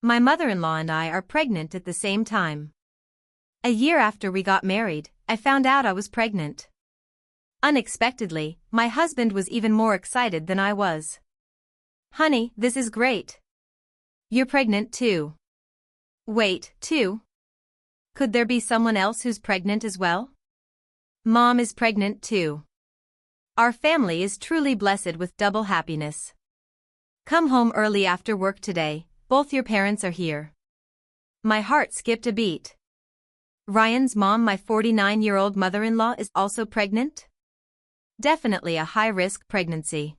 My mother-in-law and I are pregnant at the same time. A year after we got married, I found out I was pregnant. Unexpectedly, my husband was even more excited than I was. "Honey, this is great. You're pregnant too." "Wait, too? Could there be someone else who's pregnant as well?" "Mom is pregnant too. Our family is truly blessed with double happiness. Come home early after work today, both your parents are here." My heart skipped a beat. Ryan's mom, my 49-year-old mother-in-law, is also pregnant? Definitely a high-risk pregnancy.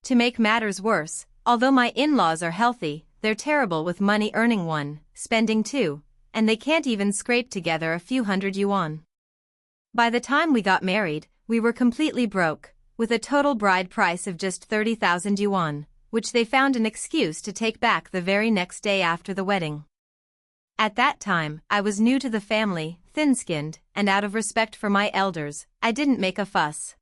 To make matters worse, although my in-laws are healthy, they're terrible with money, earning one, spending two, and they can't even scrape together a few hundred yuan. By the time we got married, we were completely broke, with a total bride price of just 30,000 yuan, which they found an excuse to take back the very next day after the wedding. At that time, I was new to the family, thin-skinned, and out of respect for my elders, I didn't make a fuss.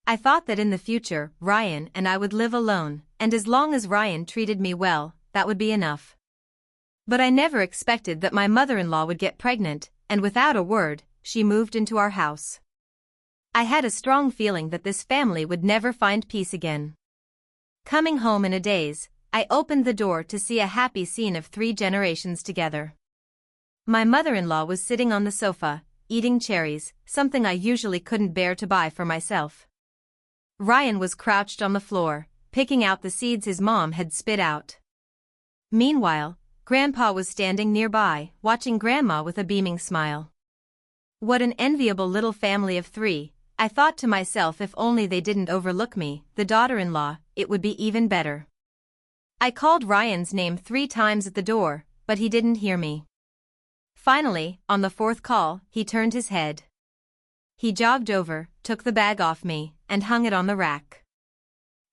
I thought that in the future, Ryan and I would live alone, and as long as Ryan treated me well, that would be enough. But I never expected that my mother-in-law would get pregnant, and without a word, she moved into our house. I had a strong feeling that this family would never find peace again. Coming home in a daze, I opened the door to see a happy scene of 3 generations together. My mother-in-law was sitting on the sofa, eating cherries, something I usually couldn't bear to buy for myself. Ryan was crouched on the floor, picking out the seeds his mom had spit out. Meanwhile, Grandpa was standing nearby, watching Grandma with a beaming smile. What an enviable little family of 3, I thought to myself. If only they didn't overlook me, the daughter-in-law, it would be even better. I called Ryan's name 3 times at the door, but he didn't hear me. Finally, on the 4th call, he turned his head. He jogged over, took the bag off me, and hung it on the rack.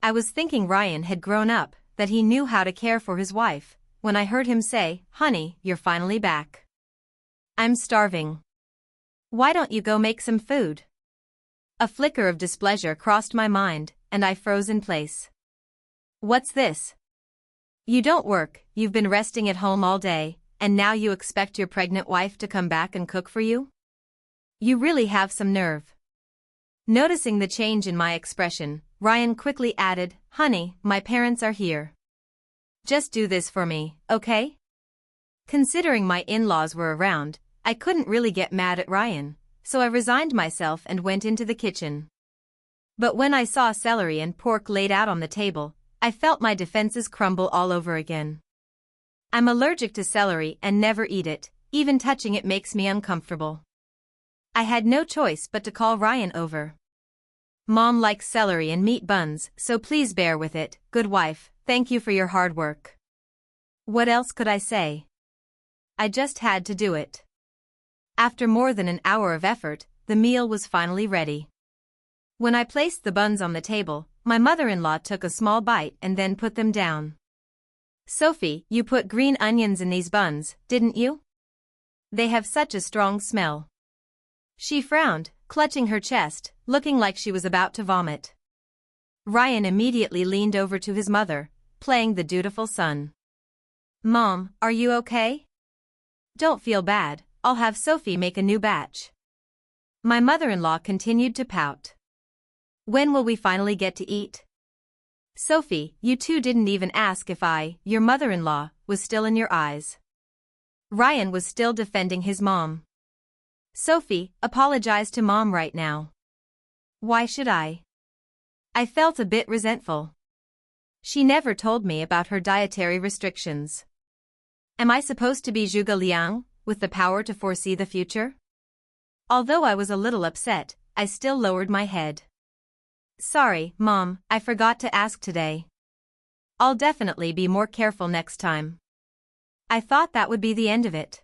I was thinking Ryan had grown up, that he knew how to care for his wife, when I heard him say, "Honey, you're finally back. I'm starving. Why don't you go make some food?" A flicker of displeasure crossed my mind, and I froze in place. "What's this? You don't work, you've been resting at home all day, and now you expect your pregnant wife to come back and cook for you? You really have some nerve." Noticing the change in my expression, Ryan quickly added, "Honey, my parents are here. Just do this for me, okay?" Considering my in-laws were around, I couldn't really get mad at Ryan, so I resigned myself and went into the kitchen. But when I saw celery and pork laid out on the table, I felt my defenses crumble all over again. I'm allergic to celery and never eat it, even touching it makes me uncomfortable. I had no choice but to call Ryan over. "Mom likes celery and meat buns, so please bear with it, good wife, thank you for your hard work." What else could I say? I just had to do it. After more than an hour of effort, the meal was finally ready. When I placed the buns on the table, my mother-in-law took a small bite and then put them down. "Sophie, you put green onions in these buns, didn't you? They have such a strong smell." She frowned, clutching her chest, looking like she was about to vomit. Ryan immediately leaned over to his mother, playing the dutiful son. "Mom, are you okay? Don't feel bad, I'll have Sophie make a new batch." My mother-in-law continued to pout. "When will we finally get to eat? Sophie, you two didn't even ask if I, your mother-in-law, was still in your eyes." Ryan was still defending his mom. "Sophie, apologize to Mom right now." "Why should I?" I felt a bit resentful. She never told me about her dietary restrictions. Am I supposed to be Zhuge Liang, with the power to foresee the future? Although I was a little upset, I still lowered my head. "Sorry, Mom, I forgot to ask today. I'll definitely be more careful next time." I thought that would be the end of it.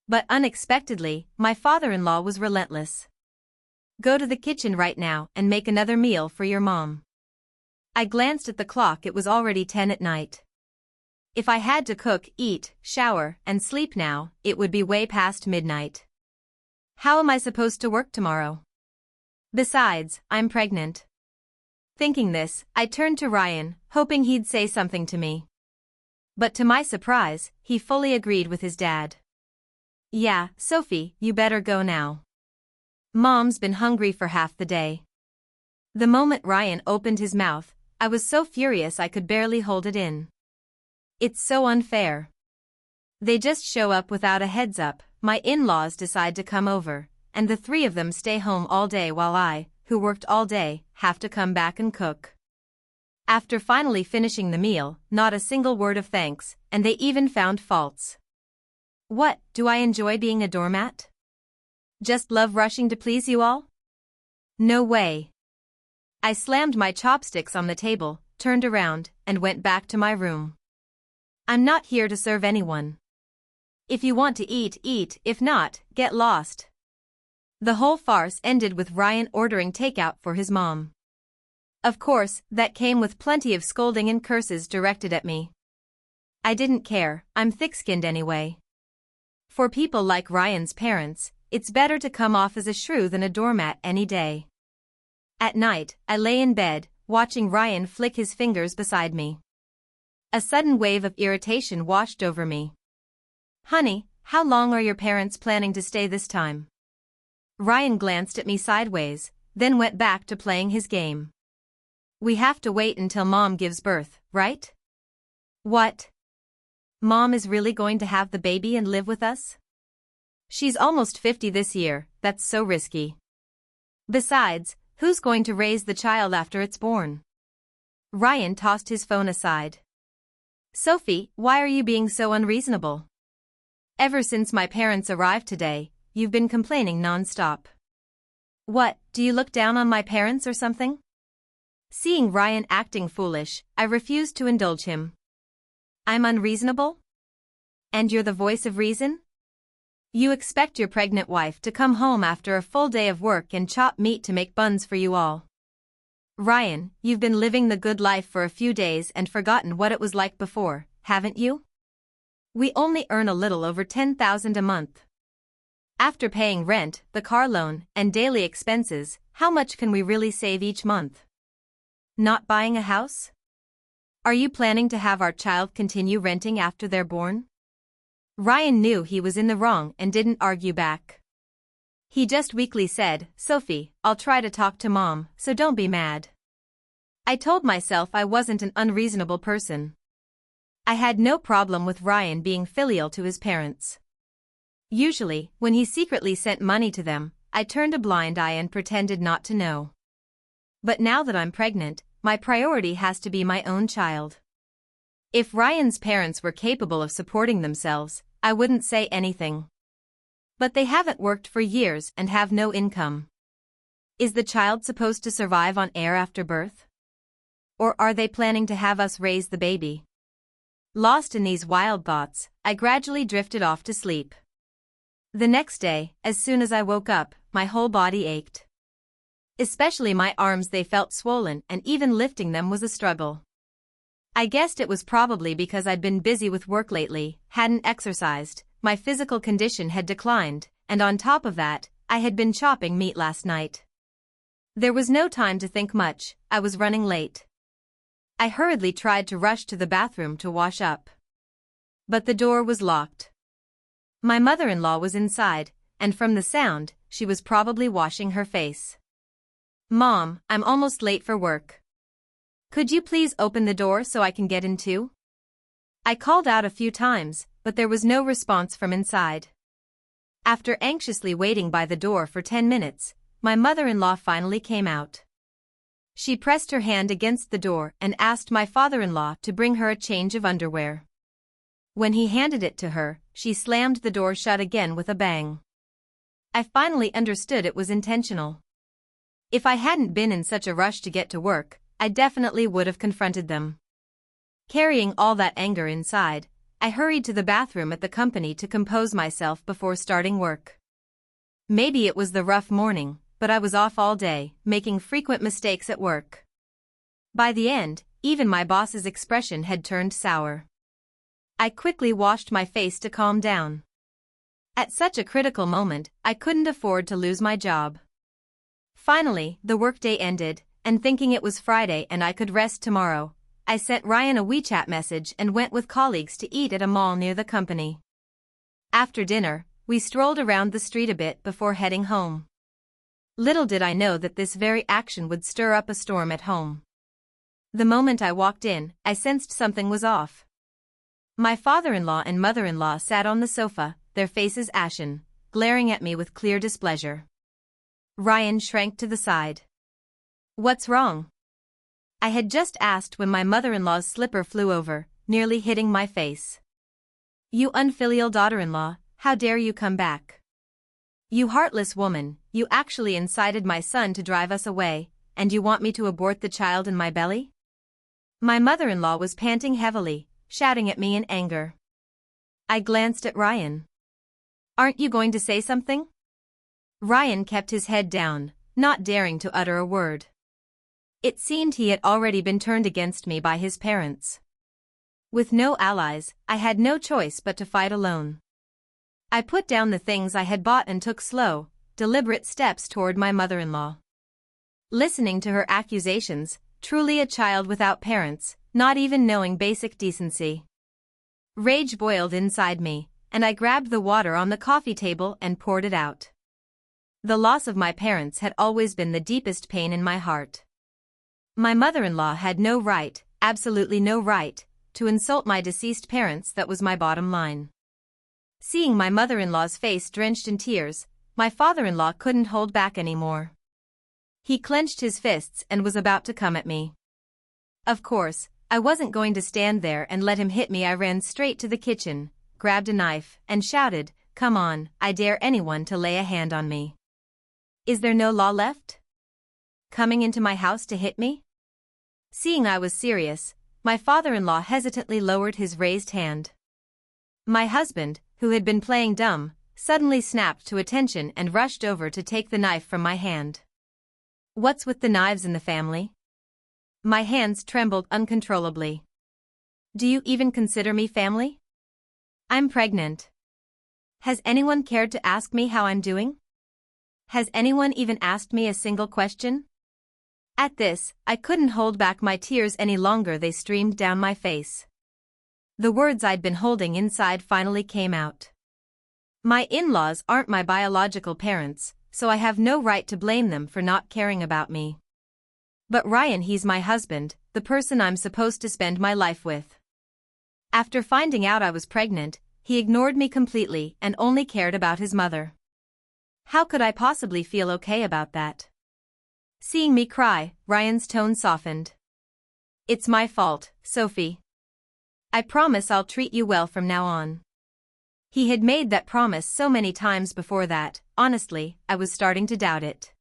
But unexpectedly, my father-in-law was relentless. "Go to the kitchen right now and make another meal for your mom." I glanced at the clock. It was already 10 at night. If I had to cook, eat, shower, and sleep now, it would be way past midnight. How am I supposed to work tomorrow? Besides, I'm pregnant. Thinking this, I turned to Ryan, hoping he'd say something to me. But to my surprise, he fully agreed with his dad. Yeah, Sophie, you better go now. Mom's been hungry for half the day. The moment Ryan opened his mouth, I was so furious I could barely hold it in. It's so unfair. They just show up without a heads up, my in-laws decide to come over, and the three of them stay home all day while I, who worked all day, have to come back and cook. After finally finishing the meal, not a single word of thanks, and they even found faults. What, do I enjoy being a doormat? Just love rushing to please you all? No way. I slammed my chopsticks on the table, turned around, and went back to my room. I'm not here to serve anyone. If you want to eat, eat, if not, get lost. The whole farce ended with Ryan ordering takeout for his mom. Of course, that came with plenty of scolding and curses directed at me. I didn't care, I'm thick-skinned anyway. For people like Ryan's parents, it's better to come off as a shrew than a doormat any day. At night, I lay in bed, watching Ryan flick his fingers beside me. A sudden wave of irritation washed over me. Honey, how long are your parents planning to stay this time? Ryan glanced at me sideways, then went back to playing his game. We have to wait until Mom gives birth, right? What? Mom is really going to have the baby and live with us? She's almost 50 this year, that's so risky. Besides, who's going to raise the child after it's born? Ryan tossed his phone aside. Sophie, why are you being so unreasonable? Ever since my parents arrived today, you've been complaining non-stop. What, do you look down on my parents or something? Seeing Ryan acting foolish, I refused to indulge him. I'm unreasonable? And you're the voice of reason? You expect your pregnant wife to come home after a full day of work and chop meat to make buns for you all. Ryan, you've been living the good life for a few days and forgotten what it was like before, haven't you? We only earn a little over $10,000 a month. After paying rent, the car loan, and daily expenses, how much can we really save each month? Not buying a house? Are you planning to have our child continue renting after they're born? Ryan knew he was in the wrong and didn't argue back. He just weakly said, Sophie, I'll try to talk to Mom, so don't be mad. I told myself I wasn't an unreasonable person. I had no problem with Ryan being filial to his parents. Usually, when he secretly sent money to them, I turned a blind eye and pretended not to know. But now that I'm pregnant, my priority has to be my own child. If Ryan's parents were capable of supporting themselves, I wouldn't say anything. But they haven't worked for years and have no income. Is the child supposed to survive on air after birth? Or are they planning to have us raise the baby? Lost in these wild thoughts, I gradually drifted off to sleep. The next day, as soon as I woke up, my whole body ached. Especially my arms, they felt swollen, and even lifting them was a struggle. I guessed it was probably because I'd been busy with work lately, hadn't exercised, my physical condition had declined, and on top of that, I had been chopping meat last night. There was no time to think much, I was running late. I hurriedly tried to rush to the bathroom to wash up. But the door was locked. My mother-in-law was inside, and from the sound, she was probably washing her face. Mom, I'm almost late for work. Could you please open the door so I can get in too? I called out a few times, but there was no response from inside. After anxiously waiting by the door for 10 minutes, my mother-in-law finally came out. She pressed her hand against the door and asked my father-in-law to bring her a change of underwear. When he handed it to her, she slammed the door shut again with a bang. I finally understood it was intentional. If I hadn't been in such a rush to get to work, I definitely would have confronted them. Carrying all that anger inside, I hurried to the bathroom at the company to compose myself before starting work. Maybe it was the rough morning, but I was off all day, making frequent mistakes at work. By the end, even my boss's expression had turned sour. I quickly washed my face to calm down. At such a critical moment, I couldn't afford to lose my job. Finally, the workday ended, and thinking it was Friday and I could rest tomorrow, I sent Ryan a WeChat message and went with colleagues to eat at a mall near the company. After dinner, we strolled around the street a bit before heading home. Little did I know that this very action would stir up a storm at home. The moment I walked in, I sensed something was off. My father-in-law and mother-in-law sat on the sofa, their faces ashen, glaring at me with clear displeasure. Ryan shrank to the side. "What's wrong?" I had just asked when my mother-in-law's slipper flew over, nearly hitting my face. "You unfilial daughter-in-law, how dare you come back? You heartless woman, you actually incited my son to drive us away, and you want me to abort the child in my belly?" My mother-in-law was panting heavily, shouting at me in anger. I glanced at Ryan. "Aren't you going to say something?" Ryan kept his head down, not daring to utter a word. It seemed he had already been turned against me by his parents. With no allies, I had no choice but to fight alone. I put down the things I had bought and took slow, deliberate steps toward my mother-in-law. Listening to her accusations, truly a child without parents, not even knowing basic decency. Rage boiled inside me, and I grabbed the water on the coffee table and poured it out. The loss of my parents had always been the deepest pain in my heart. My mother-in-law had no right, absolutely no right, to insult my deceased parents. That was my bottom line. Seeing my mother-in-law's face drenched in tears, my father-in-law couldn't hold back anymore. He clenched his fists and was about to come at me. Of course, I wasn't going to stand there and let him hit me. I ran straight to the kitchen, grabbed a knife, and shouted, "Come on, I dare anyone to lay a hand on me. Is there no law left? Coming into my house to hit me?" Seeing I was serious, my father-in-law hesitantly lowered his raised hand. My husband, who had been playing dumb, suddenly snapped to attention and rushed over to take the knife from my hand. "What's with the knives in the family?" My hands trembled uncontrollably. "Do you even consider me family? I'm pregnant. Has anyone cared to ask me how I'm doing? Has anyone even asked me a single question?" At this, I couldn't hold back my tears any longer. They streamed down my face. The words I'd been holding inside finally came out. My in-laws aren't my biological parents, so I have no right to blame them for not caring about me. But Ryan, he's my husband, the person I'm supposed to spend my life with. After finding out I was pregnant, he ignored me completely and only cared about his mother. How could I possibly feel okay about that? Seeing me cry, Ryan's tone softened. "It's my fault, Sophie. I promise I'll treat you well from now on." He had made that promise so many times before that, honestly, I was starting to doubt it.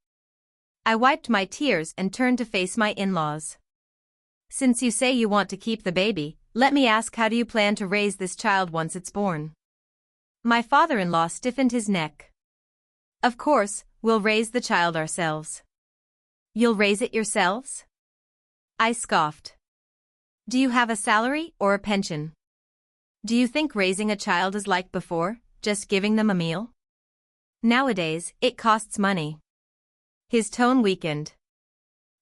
I wiped my tears and turned to face my in-laws. "Since you say you want to keep the baby, let me ask, how do you plan to raise this child once it's born?" My father-in-law stiffened his neck. "Of course, we'll raise the child ourselves." "You'll raise it yourselves?" I scoffed. "Do you have a salary or a pension? Do you think raising a child is like before, just giving them a meal? Nowadays, it costs money." His tone weakened.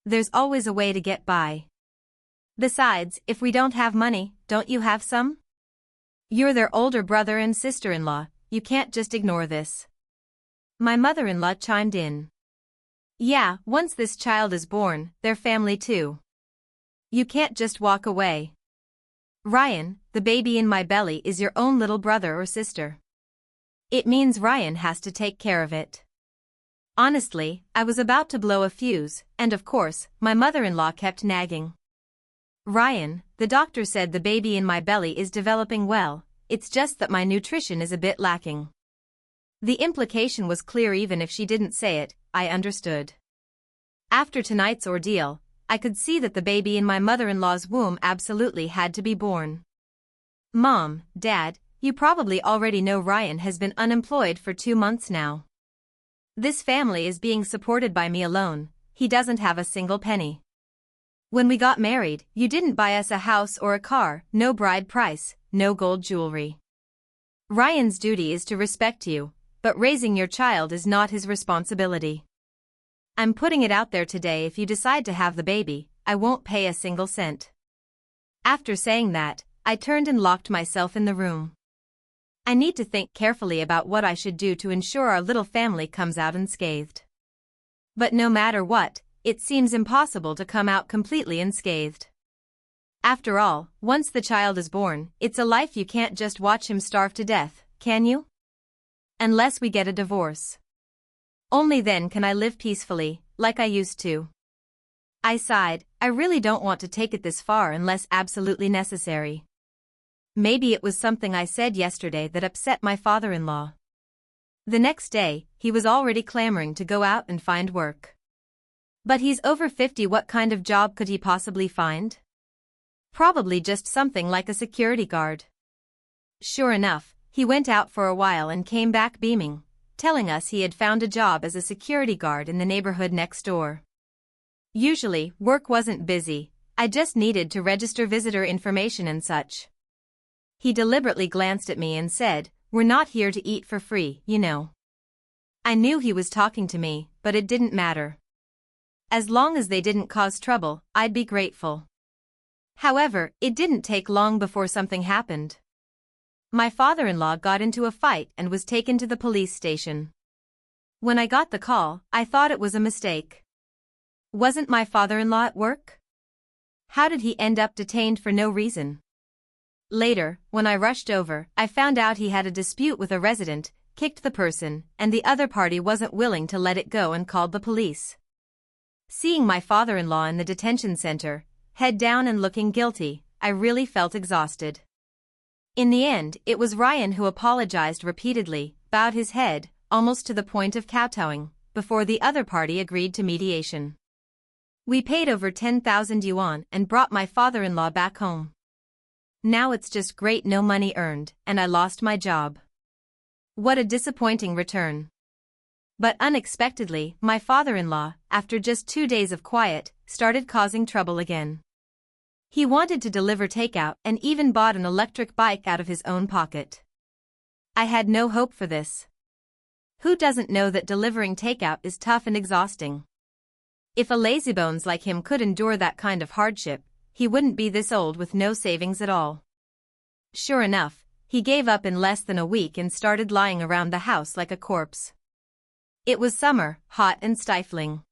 "There's always a way to get by. Besides, if we don't have money, don't you have some? You're their older brother and sister-in-law, you can't just ignore this." My mother-in-law chimed in. "Yeah, once this child is born, they're family too. You can't just walk away. Ryan, the baby in my belly is your own little brother or sister. It means Ryan has to take care of it." Honestly, I was about to blow a fuse, and of course, my mother-in-law kept nagging. "Ryan, the doctor said the baby in my belly is developing well, it's just that my nutrition is a bit lacking." The implication was clear. Even if she didn't say it, I understood. After tonight's ordeal, I could see that the baby in my mother-in-law's womb absolutely had to be born. "Mom, Dad, you probably already know Ryan has been unemployed for 2 months now. This family is being supported by me alone, he doesn't have a single penny. When we got married, you didn't buy us a house or a car, no bride price, no gold jewelry. Ryan's duty is to respect you, but raising your child is not his responsibility. I'm putting it out there today, if you decide to have the baby, I won't pay a single cent. After saying that, I turned and locked myself in the room. I need to think carefully about what I should do to ensure our little family comes out unscathed. But no matter what, it seems impossible to come out completely unscathed. After all, once the child is born, it's a life you can't just watch him starve to death, can you? Unless we get a divorce. Only then can I live peacefully, like I used to. I sighed. I really don't want to take it this far unless absolutely necessary. Maybe it was something I said yesterday that upset my father-in-law. The next day, he was already clamoring to go out and find work. But he's over 50. What kind of job could he possibly find? Probably just something like a security guard. Sure enough, he went out for a while and came back beaming, telling us he had found a job as a security guard in the neighborhood next door. Usually, work wasn't busy, I just needed to register visitor information and such. He deliberately glanced at me and said, "We're not here to eat for free, you know." I knew he was talking to me, but it didn't matter. As long as they didn't cause trouble, I'd be grateful. However, it didn't take long before something happened. My father-in-law got into a fight and was taken to the police station. When I got the call, I thought it was a mistake. Wasn't my father-in-law at work? How did he end up detained for no reason? Later, when I rushed over, I found out he had a dispute with a resident, kicked the person, and the other party wasn't willing to let it go and called the police. Seeing my father-in-law in the detention center, head down and looking guilty, I really felt exhausted. In the end, it was Ryan who apologized repeatedly, bowed his head, almost to the point of kowtowing, before the other party agreed to mediation. We paid over 10,000 yuan and brought my father-in-law back home. Now it's just great, no money earned, and I lost my job. What a disappointing return. But unexpectedly, my father-in-law, after just 2 days of quiet, started causing trouble again. He wanted to deliver takeout and even bought an electric bike out of his own pocket. I had no hope for this. Who doesn't know that delivering takeout is tough and exhausting? If a lazybones like him could endure that kind of hardship, he wouldn't be this old with no savings at all. Sure enough, he gave up in less than a week and started lying around the house like a corpse. It was summer, hot and stifling.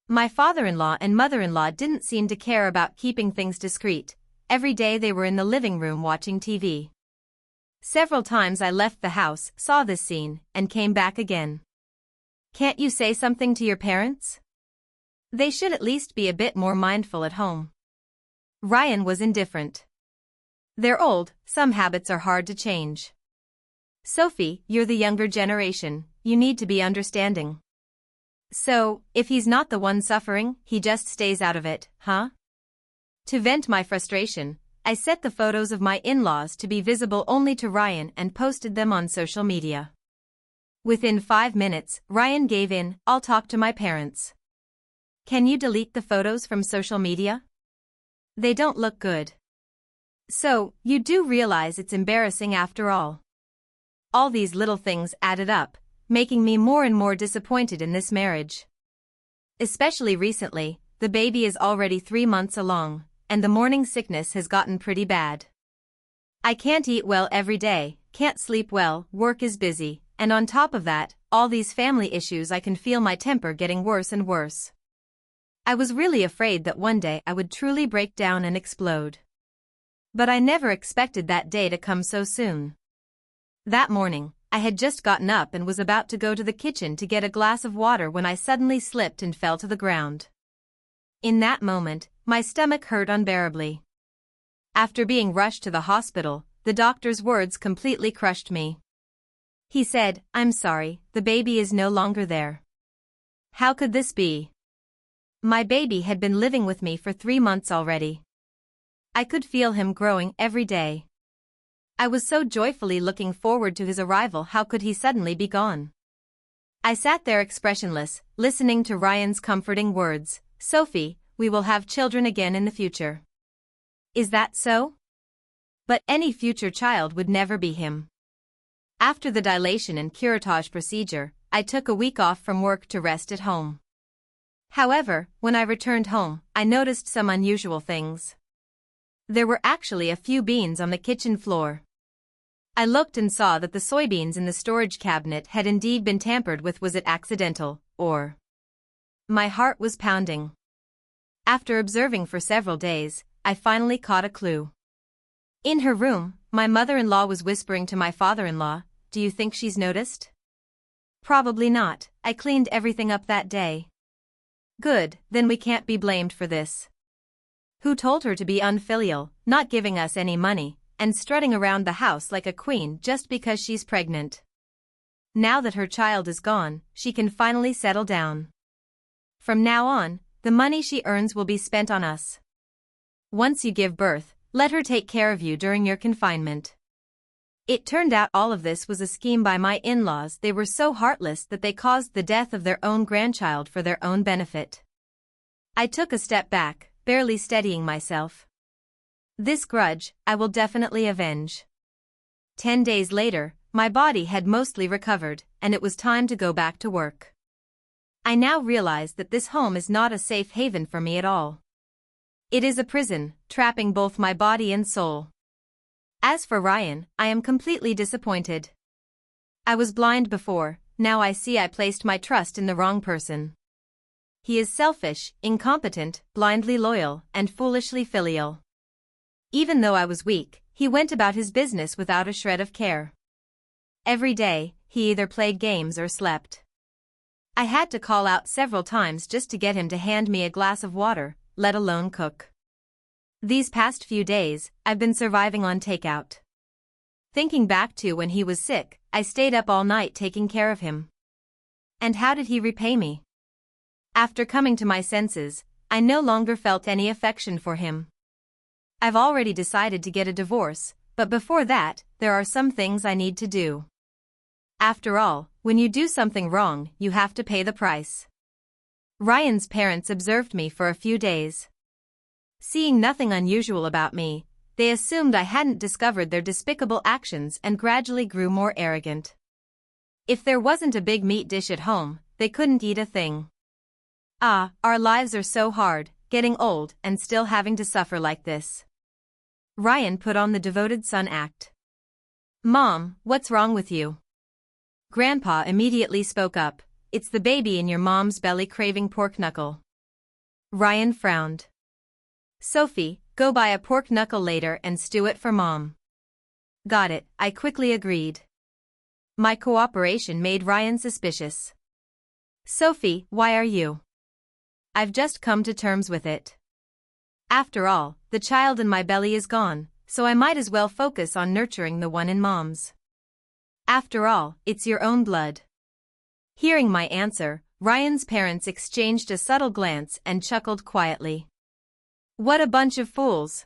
My father-in-law and mother-in-law didn't seem to care about keeping things discreet. Every day they were in the living room watching TV. Several times I left the house, saw this scene, and came back again. Can't you say something to your parents? They should at least be a bit more mindful at home. Ryan was indifferent. They're old, some habits are hard to change. Sophie, you're the younger generation, you need to be understanding. So, if he's not the one suffering, he just stays out of it, huh? To vent my frustration, I set the photos of my in-laws to be visible only to Ryan and posted them on social media. Within 5 minutes, Ryan gave in, "I'll talk to my parents." Can you delete the photos from social media? They don't look good. So, you do realize it's embarrassing after all. All these little things added up, making me more and more disappointed in this marriage. Especially recently, the baby is already 3 months along, and the morning sickness has gotten pretty bad. I can't eat well every day, can't sleep well, work is busy, and on top of that, all these family issues. I can feel my temper getting worse and worse. I was really afraid that one day I would truly break down and explode. But I never expected that day to come so soon. That morning, I had just gotten up and was about to go to the kitchen to get a glass of water when I suddenly slipped and fell to the ground. In that moment, my stomach hurt unbearably. After being rushed to the hospital, the doctor's words completely crushed me. He said, "I'm sorry, the baby is no longer there." How could this be? My baby had been living with me for 3 months already. I could feel him growing every day. I was so joyfully looking forward to his arrival. How could he suddenly be gone? I sat there expressionless, listening to Ryan's comforting words, "Sophie, we will have children again in the future." Is that so? But any future child would never be him. After the dilation and curettage procedure, I took a week off from work to rest at home. However, when I returned home, I noticed some unusual things. There were actually a few beans on the kitchen floor. I looked and saw that the soybeans in the storage cabinet had indeed been tampered with. Was it accidental, or? My heart was pounding. After observing for several days, I finally caught a clue. In her room, my mother-in-law was whispering to my father-in-law, "Do you think she's noticed?" Probably not. I cleaned everything up that day. Good, then we can't be blamed for this. Who told her to be unfilial, not giving us any money, and strutting around the house like a queen just because she's pregnant? Now that her child is gone, she can finally settle down. From now on, the money she earns will be spent on us. Once you give birth, let her take care of you during your confinement. It turned out all of this was a scheme by my in-laws. They were so heartless that they caused the death of their own grandchild for their own benefit. I took a step back, barely steadying myself. This grudge, I will definitely avenge. 10 days later, my body had mostly recovered, and it was time to go back to work. I now realized that this home is not a safe haven for me at all. It is a prison, trapping both my body and soul. As for Ryan, I am completely disappointed. I was blind before, now I see I placed my trust in the wrong person. He is selfish, incompetent, blindly loyal, and foolishly filial. Even though I was weak, he went about his business without a shred of care. Every day, he either played games or slept. I had to call out several times just to get him to hand me a glass of water, let alone cook. These past few days, I've been surviving on takeout. Thinking back to when he was sick, I stayed up all night taking care of him. And how did he repay me? After coming to my senses, I no longer felt any affection for him. I've already decided to get a divorce, but before that, there are some things I need to do. After all, when you do something wrong, you have to pay the price. Ryan's parents observed me for a few days. Seeing nothing unusual about me, they assumed I hadn't discovered their despicable actions and gradually grew more arrogant. If there wasn't a big meat dish at home, they couldn't eat a thing. Ah, our lives are so hard, getting old and still having to suffer like this. Ryan put on the devoted son act. "Mom, what's wrong with you?" Grandpa immediately spoke up. "It's the baby in your mom's belly craving pork knuckle." Ryan frowned. "Sophie, go buy a pork knuckle later and stew it for Mom." "Got it," I quickly agreed. My cooperation made Ryan suspicious. "Sophie, why are you?" "I've just come to terms with it. After all, the child in my belly is gone, so I might as well focus on nurturing the one in Mom's. After all, it's your own blood." Hearing my answer, Ryan's parents exchanged a subtle glance and chuckled quietly. What a bunch of fools.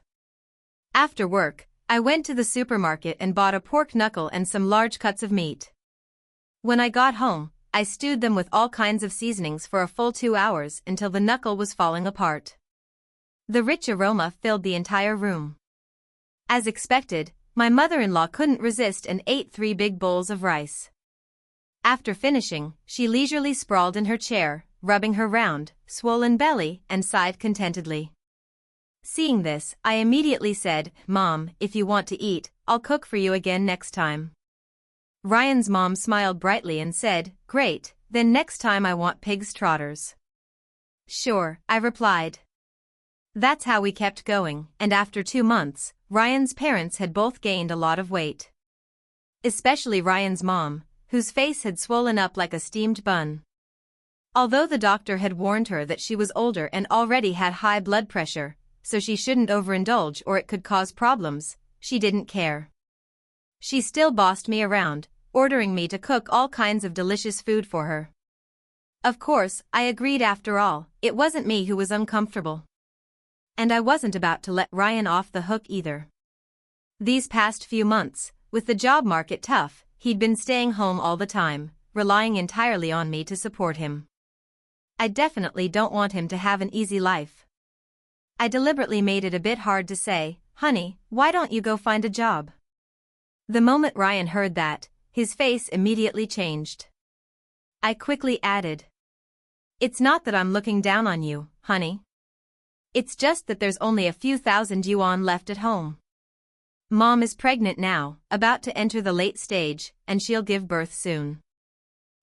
After work, I went to the supermarket and bought a pork knuckle and some large cuts of meat. When I got home, I stewed them with all kinds of seasonings for a full 2 hours until the knuckle was falling apart. The rich aroma filled the entire room. As expected, my mother-in-law couldn't resist and ate 3 big bowls of rice. After finishing, she leisurely sprawled in her chair, rubbing her round, swollen belly, and sighed contentedly. Seeing this, I immediately said, "Mom, if you want to eat, I'll cook for you again next time." Ryan's mom smiled brightly and said, "Great, then next time I want pig's trotters." "Sure," I replied. That's how we kept going, and after 2 months, Ryan's parents had both gained a lot of weight. Especially Ryan's mom, whose face had swollen up like a steamed bun. Although the doctor had warned her that she was older and already had high blood pressure, so she shouldn't overindulge or it could cause problems, she didn't care. She still bossed me around, ordering me to cook all kinds of delicious food for her. Of course, I agreed. After all, it wasn't me who was uncomfortable. And I wasn't about to let Ryan off the hook either. These past few months, with the job market tough, he'd been staying home all the time, relying entirely on me to support him. I definitely don't want him to have an easy life. I deliberately made it a bit hard to say, "Honey, why don't you go find a job?" The moment Ryan heard that, his face immediately changed. I quickly added, "It's not that I'm looking down on you, honey. It's just that there's only a few thousand yuan left at home. Mom is pregnant now, about to enter the late stage, and she'll give birth soon.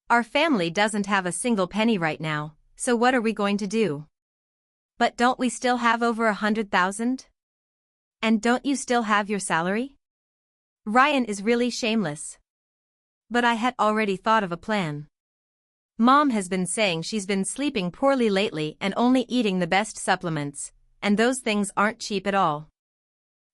Our family doesn't have a single penny right now, so what are we going to do? But don't we still have over 100,000? And don't you still have your salary? Ryan is really shameless. But I had already thought of a plan. Mom has been saying she's been sleeping poorly lately and only eating the best supplements, and those things aren't cheap at all.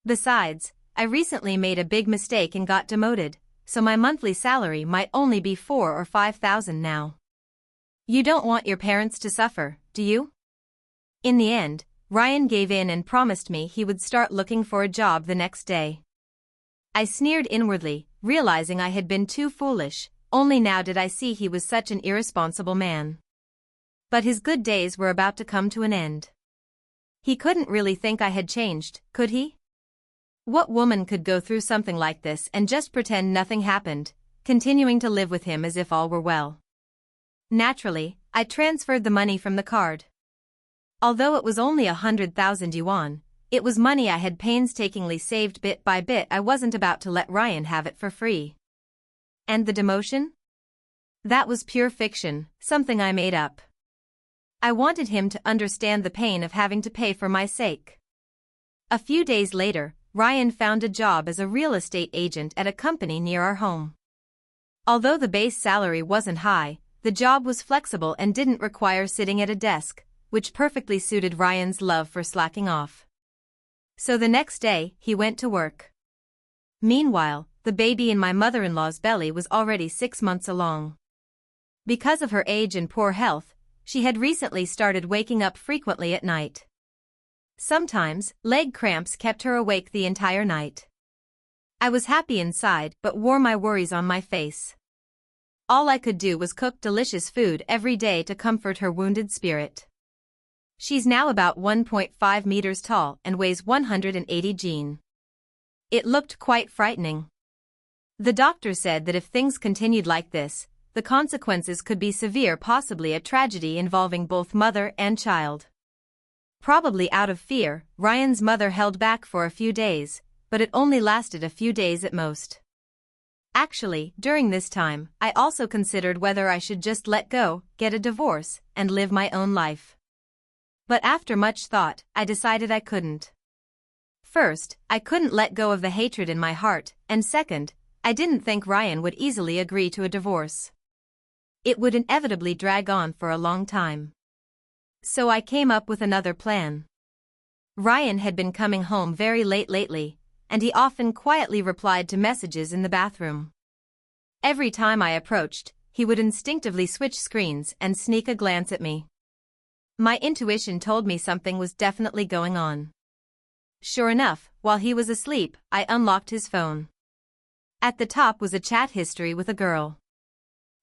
Besides, I recently made a big mistake and got demoted, so my monthly salary might only be 4 or 5,000 now. You don't want your parents to suffer, do you? In the end, Ryan gave in and promised me he would start looking for a job the next day. I sneered inwardly, realizing I had been too foolish. Only now did I see he was such an irresponsible man. But his good days were about to come to an end. He couldn't really think I had changed, could he? What woman could go through something like this and just pretend nothing happened, continuing to live with him as if all were well? Naturally, I transferred the money from the card. Although it was only 100,000 yuan, it was money I had painstakingly saved bit by bit. I wasn't about to let Ryan have it for free. And the demotion? That was pure fiction, something I made up. I wanted him to understand the pain of having to pay for my sake. A few days later, Ryan found a job as a real estate agent at a company near our home. Although the base salary wasn't high, the job was flexible and didn't require sitting at a desk, which perfectly suited Ryan's love for slacking off. So the next day, he went to work. Meanwhile, the baby in my mother-in-law's belly was already 6 months along. Because of her age and poor health, she had recently started waking up frequently at night. Sometimes, leg cramps kept her awake the entire night. I was happy inside but wore my worries on my face. All I could do was cook delicious food every day to comfort her wounded spirit. She's now about 1.5 meters tall and weighs 180 kg. It looked quite frightening. The doctor said that if things continued like this, the consequences could be severe, possibly a tragedy involving both mother and child. Probably out of fear, Ryan's mother held back for a few days, but it only lasted a few days at most. Actually, during this time, I also considered whether I should just let go, get a divorce, and live my own life. But after much thought, I decided I couldn't. First, I couldn't let go of the hatred in my heart, and second, I didn't think Ryan would easily agree to a divorce. It would inevitably drag on for a long time. So I came up with another plan. Ryan had been coming home very late lately, and he often quietly replied to messages in the bathroom. Every time I approached, he would instinctively switch screens and sneak a glance at me. My intuition told me something was definitely going on. Sure enough, while he was asleep, I unlocked his phone. At the top was a chat history with a girl.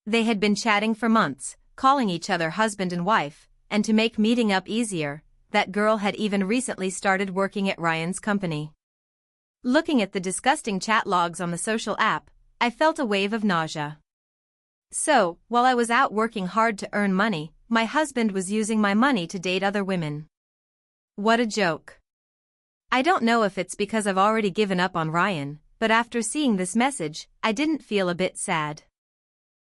They had been chatting for months, calling each other husband and wife, and to make meeting up easier, that girl had even recently started working at Ryan's company. Looking at the disgusting chat logs on the social app, I felt a wave of nausea. So, while I was out working hard to earn money, my husband was using my money to date other women. What a joke. I don't know if it's because I've already given up on Ryan, but after seeing this message, I didn't feel a bit sad.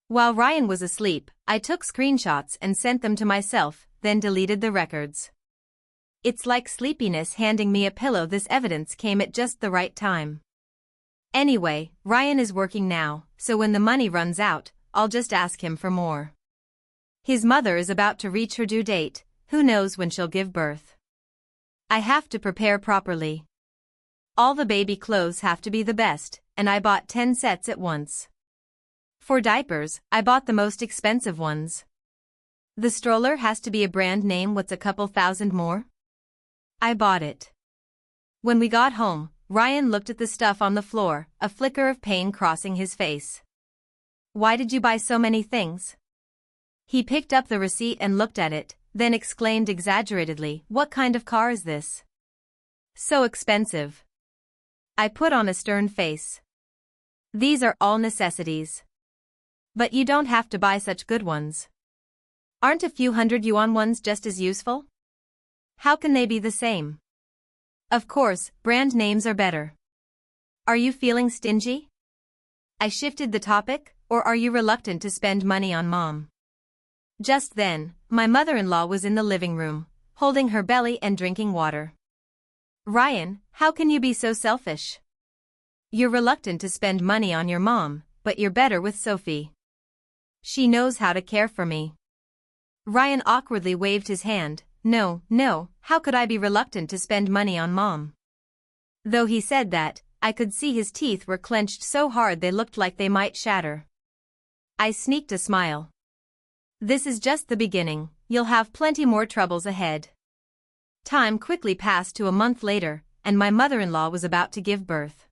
While Ryan was asleep, I took screenshots and sent them to myself, then deleted the records. It's like sleepiness handing me a pillow. This evidence came at just the right time. Anyway, Ryan is working now, so when the money runs out, I'll just ask him for more. His mother is about to reach her due date, who knows when she'll give birth. I have to prepare properly. All the baby clothes have to be the best, and I bought 10 sets at once. For diapers, I bought the most expensive ones. The stroller has to be a brand name. What's a couple thousand more? I bought it. When we got home, Ryan looked at the stuff on the floor, a flicker of pain crossing his face. Why did you buy so many things? He picked up the receipt and looked at it, then exclaimed exaggeratedly, "What kind of car is this? So expensive." I put on a stern face. These are all necessities. But you don't have to buy such good ones. Aren't a few 100 yuan ones just as useful? How can they be the same? Of course, brand names are better. Are you feeling stingy? I shifted the topic, or are you reluctant to spend money on mom? Just then, my mother-in-law was in the living room, holding her belly and drinking water. Ryan, how can you be so selfish? You're reluctant to spend money on your mom, but you're better with Sophie. She knows how to care for me. Ryan awkwardly waved his hand. No, how could I be reluctant to spend money on mom? Though he said that, I could see his teeth were clenched so hard they looked like they might shatter. I sneaked a smile. This is just the beginning, you'll have plenty more troubles ahead. Time quickly passed to a month later, and my mother-in-law was about to give birth.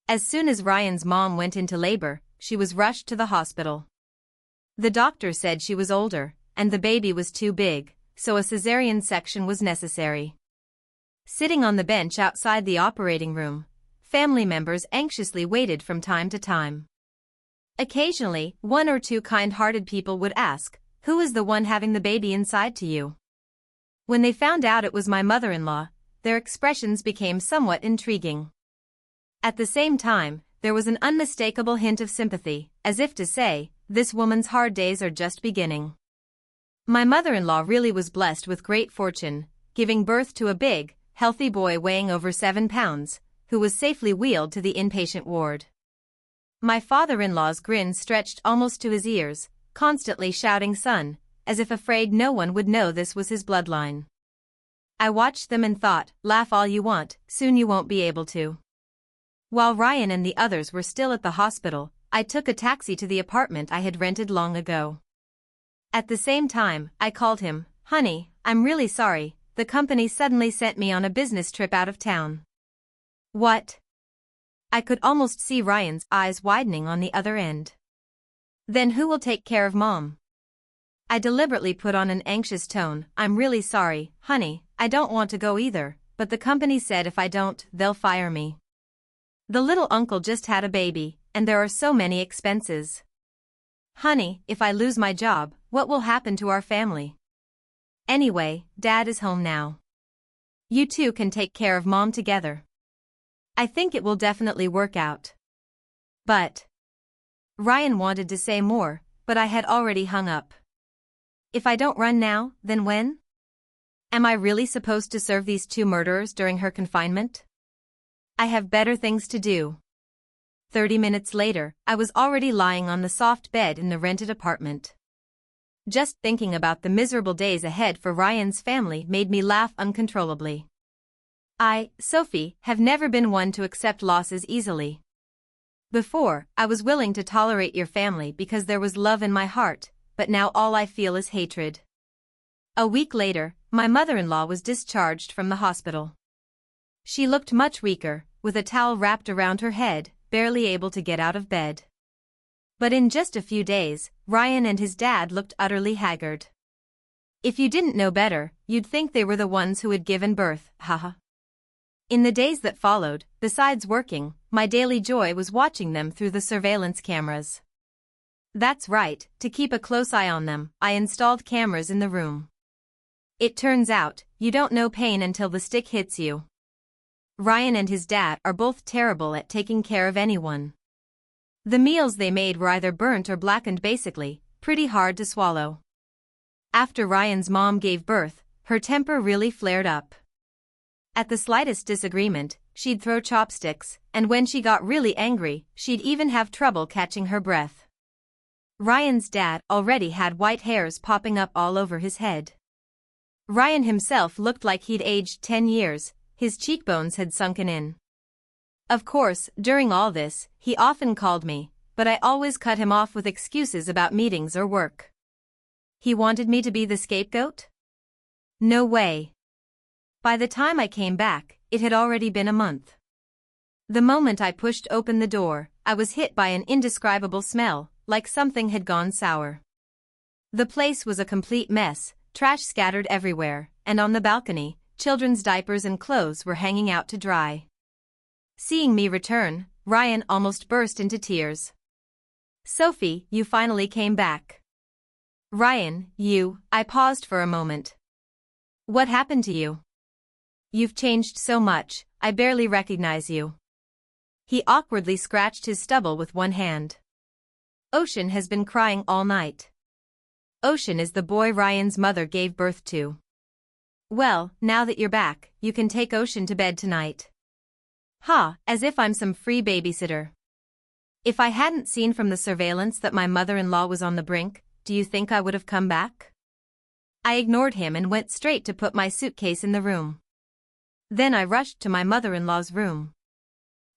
As soon as Ryan's mom went into labor, she was rushed to the hospital. The doctor said she was older, and the baby was too big, so a cesarean section was necessary. Sitting on the bench outside the operating room, family members anxiously waited from time to time. Occasionally, one or two kind-hearted people would ask, "Who is the one having the baby inside to you?" When they found out it was my mother-in-law, their expressions became somewhat intriguing. At the same time, there was an unmistakable hint of sympathy, as if to say, this woman's hard days are just beginning. My mother-in-law really was blessed with great fortune, giving birth to a big, healthy boy weighing over 7 pounds, who was safely wheeled to the inpatient ward. My father-in-law's grin stretched almost to his ears, constantly shouting "son," as if afraid no one would know this was his bloodline. I watched them and thought, laugh all you want, soon you won't be able to. While Ryan and the others were still at the hospital, I took a taxi to the apartment I had rented long ago. At the same time, I called him. "Honey, I'm really sorry, the company suddenly sent me on a business trip out of town." "What?" I could almost see Ryan's eyes widening on the other end. "Then who will take care of mom?" I deliberately put on an anxious tone. "I'm really sorry, honey, I don't want to go either, but the company said if I don't, they'll fire me. The little uncle just had a baby, and there are so many expenses. Honey, if I lose my job, what will happen to our family? Anyway, Dad is home now. You two can take care of mom together. I think it will definitely work out." But Ryan wanted to say more, but I had already hung up. If I don't run now, then when? Am I really supposed to serve these two murderers during her confinement? I have better things to do. 30 minutes later, I was already lying on the soft bed in the rented apartment. Just thinking about the miserable days ahead for Ryan's family made me laugh uncontrollably. Sophie, have never been one to accept losses easily. Before, I was willing to tolerate your family because there was love in my heart, but now all I feel is hatred. A week later, my mother-in-law was discharged from the hospital. She looked much weaker, with a towel wrapped around her head, barely able to get out of bed. But in just a few days, Ryan and his dad looked utterly haggard. If you didn't know better, you'd think they were the ones who had given birth, haha. In the days that followed, besides working, my daily joy was watching them through the surveillance cameras. That's right, to keep a close eye on them, I installed cameras in the room. It turns out, you don't know pain until the stick hits you. Ryan and his dad are both terrible at taking care of anyone. The meals they made were either burnt or blackened, basically, pretty hard to swallow. After Ryan's mom gave birth, her temper really flared up. At the slightest disagreement, she'd throw chopsticks, and when she got really angry, she'd even have trouble catching her breath. Ryan's dad already had white hairs popping up all over his head. Ryan himself looked like he'd aged 10 years, his cheekbones had sunken in. Of course, during all this, he often called me, but I always cut him off with excuses about meetings or work. He wanted me to be the scapegoat? No way. By the time I came back, it had already been a month. The moment I pushed open the door, I was hit by an indescribable smell, like something had gone sour. The place was a complete mess, trash scattered everywhere, and on the balcony, children's diapers and clothes were hanging out to dry. Seeing me return, Ryan almost burst into tears. "Sophie, you finally came back." "Ryan, I paused for a moment. What happened to you? You've changed so much, I barely recognize you. He awkwardly scratched his stubble with one hand. Ocean has been crying all night. Ocean is the boy Ryan's mother gave birth to. Well, now that you're back, you can take Ocean to bed tonight. Ha, as if I'm some free babysitter. If I hadn't seen from the surveillance that my mother-in-law was on the brink, do you think I would have come back? I ignored him and went straight to put my suitcase in the room. Then I rushed to my mother-in-law's room.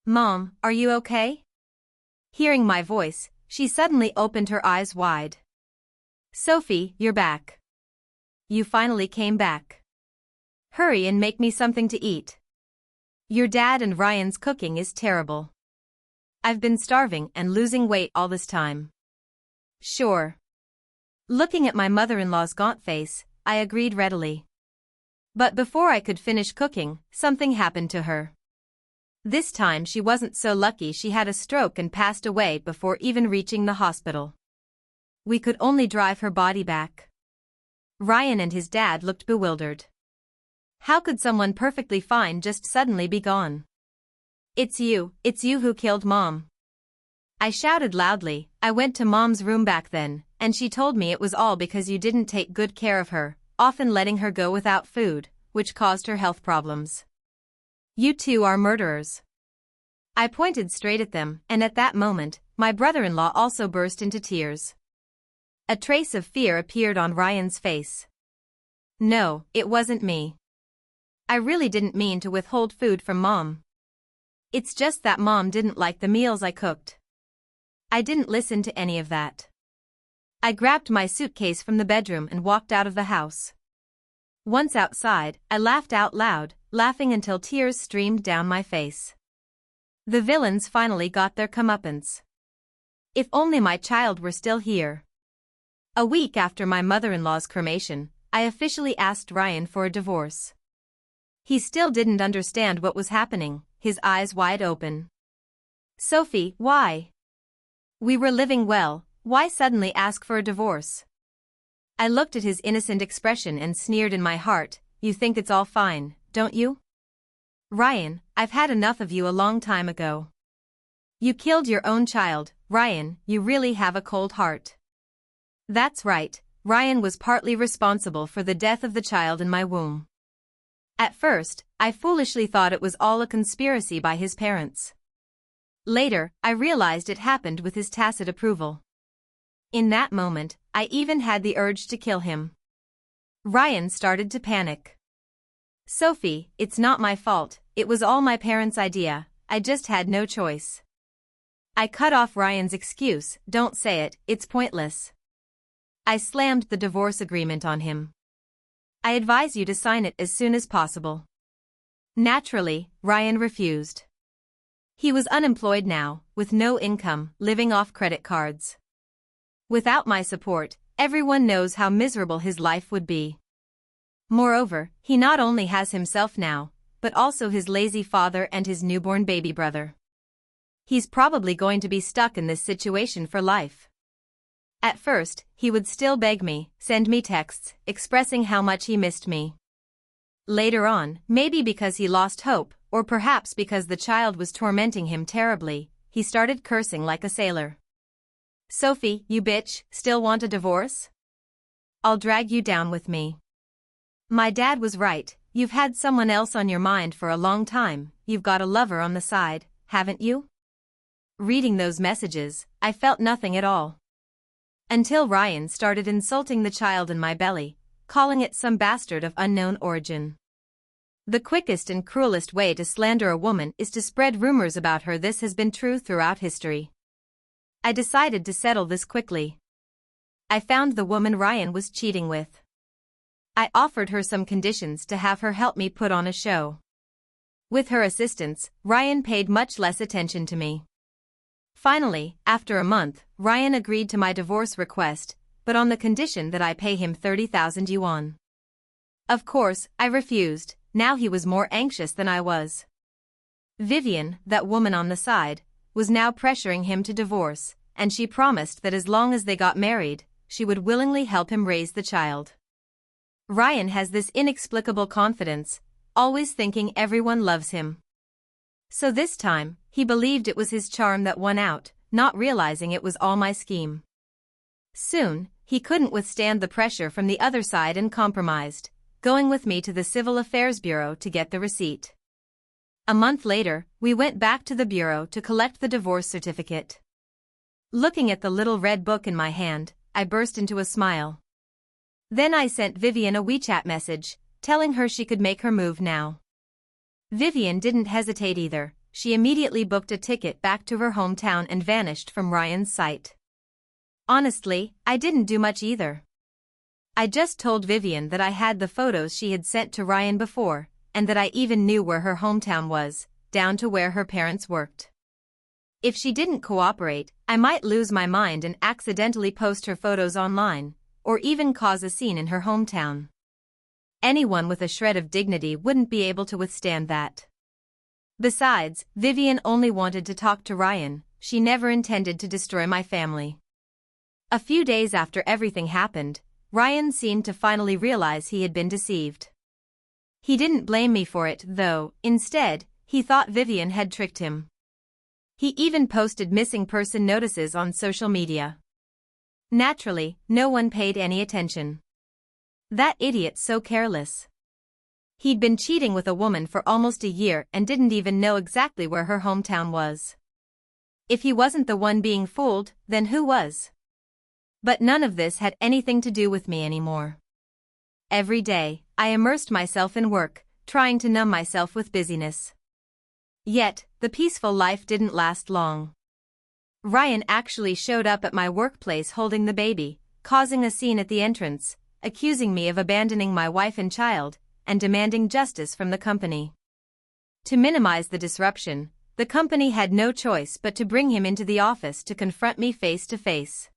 Mom, are you okay? Hearing my voice, she suddenly opened her eyes wide. Sophie, you're back. You finally came back. Hurry and make me something to eat. Your dad and Ryan's cooking is terrible. I've been starving and losing weight all this time. Sure. Looking at my mother-in-law's gaunt face, I agreed readily. But before I could finish cooking, something happened to her. This time she wasn't so lucky. She had a stroke and passed away before even reaching the hospital. We could only drive her body back. Ryan and his dad looked bewildered. How could someone perfectly fine just suddenly be gone? It's you who killed Mom. I shouted loudly. I went to Mom's room back then, and she told me it was all because you didn't take good care of her, often letting her go without food, which caused her health problems. You two are murderers. I pointed straight at them, and at that moment, my brother-in-law also burst into tears. A trace of fear appeared on Ryan's face. No, it wasn't me. I really didn't mean to withhold food from Mom. It's just that Mom didn't like the meals I cooked. I didn't listen to any of that. I grabbed my suitcase from the bedroom and walked out of the house. Once outside, I laughed out loud, laughing until tears streamed down my face. The villains finally got their comeuppance. If only my child were still here. A week after my mother-in-law's cremation, I officially asked Ryan for a divorce. He still didn't understand what was happening, his eyes wide open. Sophie, why? We were living well, why suddenly ask for a divorce? I looked at his innocent expression and sneered in my heart, you think it's all fine, don't you? Ryan, I've had enough of you a long time ago. You killed your own child, Ryan, you really have a cold heart. That's right, Ryan was partly responsible for the death of the child in my womb. At first, I foolishly thought it was all a conspiracy by his parents. Later, I realized it happened with his tacit approval. In that moment, I even had the urge to kill him. Ryan started to panic. Sophie, it's not my fault, it was all my parents' idea, I just had no choice. I cut off Ryan's excuse, don't say it, it's pointless. I slammed the divorce agreement on him. I advise you to sign it as soon as possible. Naturally, Ryan refused. He was unemployed now, with no income, living off credit cards. Without my support, everyone knows how miserable his life would be. Moreover, he not only has himself now, but also his lazy father and his newborn baby brother. He's probably going to be stuck in this situation for life. At first, he would still beg me, send me texts, expressing how much he missed me. Later on, maybe because he lost hope, or perhaps because the child was tormenting him terribly, he started cursing like a sailor. Sophie, you bitch, still want a divorce? I'll drag you down with me. My dad was right, you've had someone else on your mind for a long time, you've got a lover on the side, haven't you? Reading those messages, I felt nothing at all. Until Ryan started insulting the child in my belly, calling it some bastard of unknown origin. The quickest and cruelest way to slander a woman is to spread rumors about her. This has been true throughout history. I decided to settle this quickly. I found the woman Ryan was cheating with. I offered her some conditions to have her help me put on a show. With her assistance, Ryan paid much less attention to me. Finally, after a month, Ryan agreed to my divorce request, but on the condition that I pay him 30,000 yuan. Of course, I refused. Now he was more anxious than I was. Vivian, that woman on the side, was now pressuring him to divorce, and she promised that as long as they got married, she would willingly help him raise the child. Ryan has this inexplicable confidence, always thinking everyone loves him. So this time, he believed it was his charm that won out, not realizing it was all my scheme. Soon, he couldn't withstand the pressure from the other side and compromised, going with me to the Civil Affairs Bureau to get the receipt. A month later, we went back to the bureau to collect the divorce certificate. Looking at the little red book in my hand, I burst into a smile. Then I sent Vivian a WeChat message, telling her she could make her move now. Vivian didn't hesitate either. She immediately booked a ticket back to her hometown and vanished from Ryan's sight. Honestly, I didn't do much either. I just told Vivian that I had the photos she had sent to Ryan before, and that I even knew where her hometown was, down to where her parents worked. If she didn't cooperate, I might lose my mind and accidentally post her photos online, or even cause a scene in her hometown. Anyone with a shred of dignity wouldn't be able to withstand that. Besides, Vivian only wanted to talk to Ryan. She never intended to destroy my family. A few days after everything happened, Ryan seemed to finally realize he had been deceived. He didn't blame me for it, though. Instead, he thought Vivian had tricked him. He even posted missing person notices on social media. Naturally, no one paid any attention. That idiot's so careless. He'd been cheating with a woman for almost a year and didn't even know exactly where her hometown was. If he wasn't the one being fooled, then who was? But none of this had anything to do with me anymore. Every day, I immersed myself in work, trying to numb myself with busyness. Yet, the peaceful life didn't last long. Ryan actually showed up at my workplace holding the baby, causing a scene at the entrance, accusing me of abandoning my wife and child, and demanding justice from the company. To minimize the disruption, the company had no choice but to bring him into the office to confront me face to face.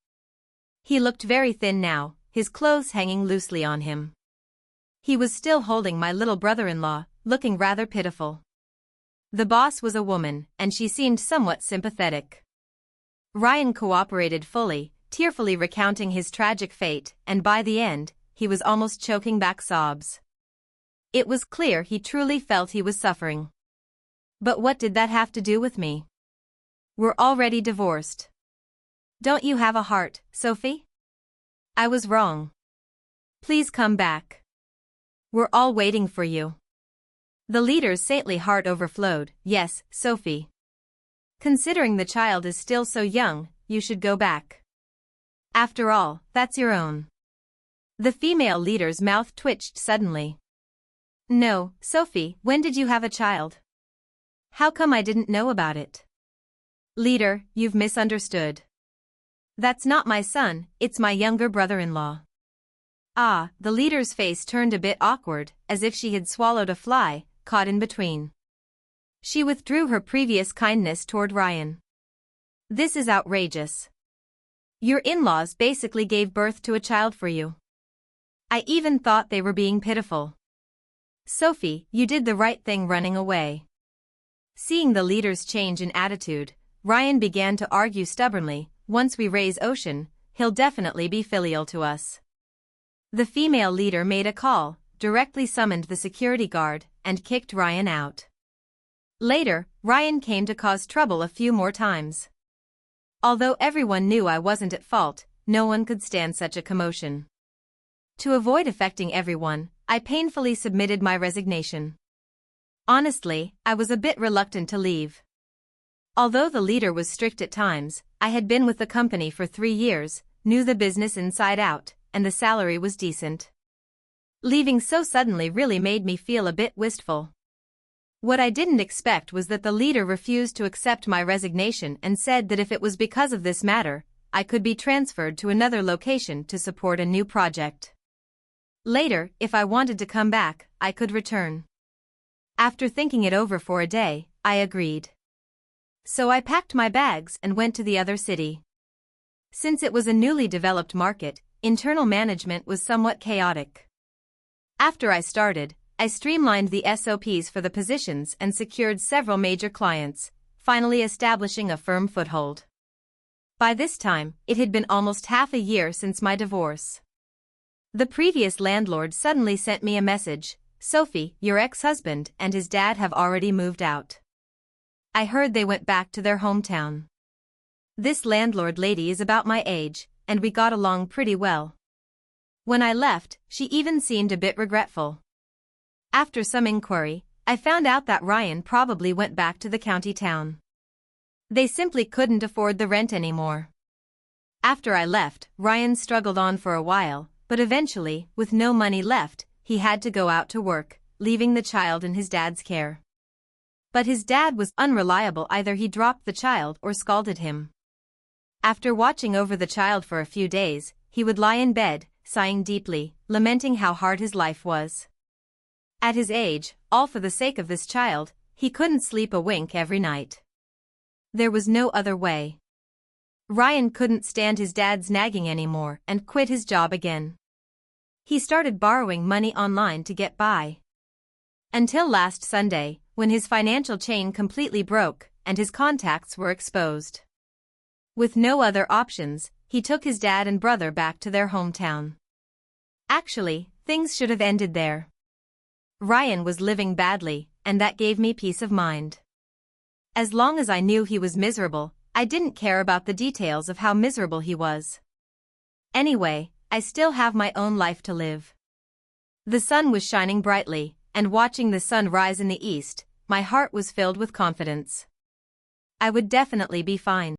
He looked very thin now, his clothes hanging loosely on him. He was still holding my little brother-in-law, looking rather pitiful. The boss was a woman, and she seemed somewhat sympathetic. Ryan cooperated fully, tearfully recounting his tragic fate, and by the end, he was almost choking back sobs. It was clear he truly felt he was suffering. But what did that have to do with me? We're already divorced. Don't you have a heart, Sophie? I was wrong. Please come back. We're all waiting for you. The leader's saintly heart overflowed. Yes, Sophie. Considering the child is still so young, you should go back. After all, that's your own. The female leader's mouth twitched suddenly. No, Sophie, when did you have a child? How come I didn't know about it? Leader, you've misunderstood. That's not my son, it's my younger brother-in-law. Ah, the leader's face turned a bit awkward, as if she had swallowed a fly, caught in between. She withdrew her previous kindness toward Ryan. This is outrageous. Your in-laws basically gave birth to a child for you. I even thought they were being pitiful. Sophie, you did the right thing running away. Seeing the leader's change in attitude, Ryan began to argue stubbornly, once we raise Ocean, he'll definitely be filial to us. The female leader made a call, directly summoned the security guard, and kicked Ryan out. Later, Ryan came to cause trouble a few more times. Although everyone knew I wasn't at fault, no one could stand such a commotion. To avoid affecting everyone, I painfully submitted my resignation. Honestly, I was a bit reluctant to leave. Although the leader was strict at times, I had been with the company for 3 years, knew the business inside out, and the salary was decent. Leaving so suddenly really made me feel a bit wistful. What I didn't expect was that the leader refused to accept my resignation and said that if it was because of this matter, I could be transferred to another location to support a new project. Later, if I wanted to come back, I could return. After thinking it over for a day, I agreed. So I packed my bags and went to the other city. Since it was a newly developed market, internal management was somewhat chaotic. After I started, I streamlined the SOPs for the positions and secured several major clients, finally establishing a firm foothold. By this time, it had been almost half a year since my divorce. The previous landlord suddenly sent me a message, "Sophie, your ex-husband and his dad have already moved out. I heard they went back to their hometown." This landlord lady is about my age, and we got along pretty well. When I left, she even seemed a bit regretful. After some inquiry, I found out that Ryan probably went back to the county town. They simply couldn't afford the rent anymore. After I left, Ryan struggled on for a while, but eventually, with no money left, he had to go out to work, leaving the child in his dad's care. But his dad was unreliable. Either he dropped the child or scalded him. After watching over the child for a few days, he would lie in bed, sighing deeply, lamenting how hard his life was. At his age, all for the sake of this child, he couldn't sleep a wink every night. There was no other way. Ryan couldn't stand his dad's nagging anymore and quit his job again. He started borrowing money online to get by. Until last Sunday, when his financial chain completely broke and his contacts were exposed. With no other options, he took his dad and brother back to their hometown. Actually, things should have ended there. Ryan was living badly, and that gave me peace of mind. As long as I knew he was miserable, I didn't care about the details of how miserable he was. Anyway, I still have my own life to live. The sun was shining brightly, and watching the sun rise in the east, my heart was filled with confidence. I would definitely be fine.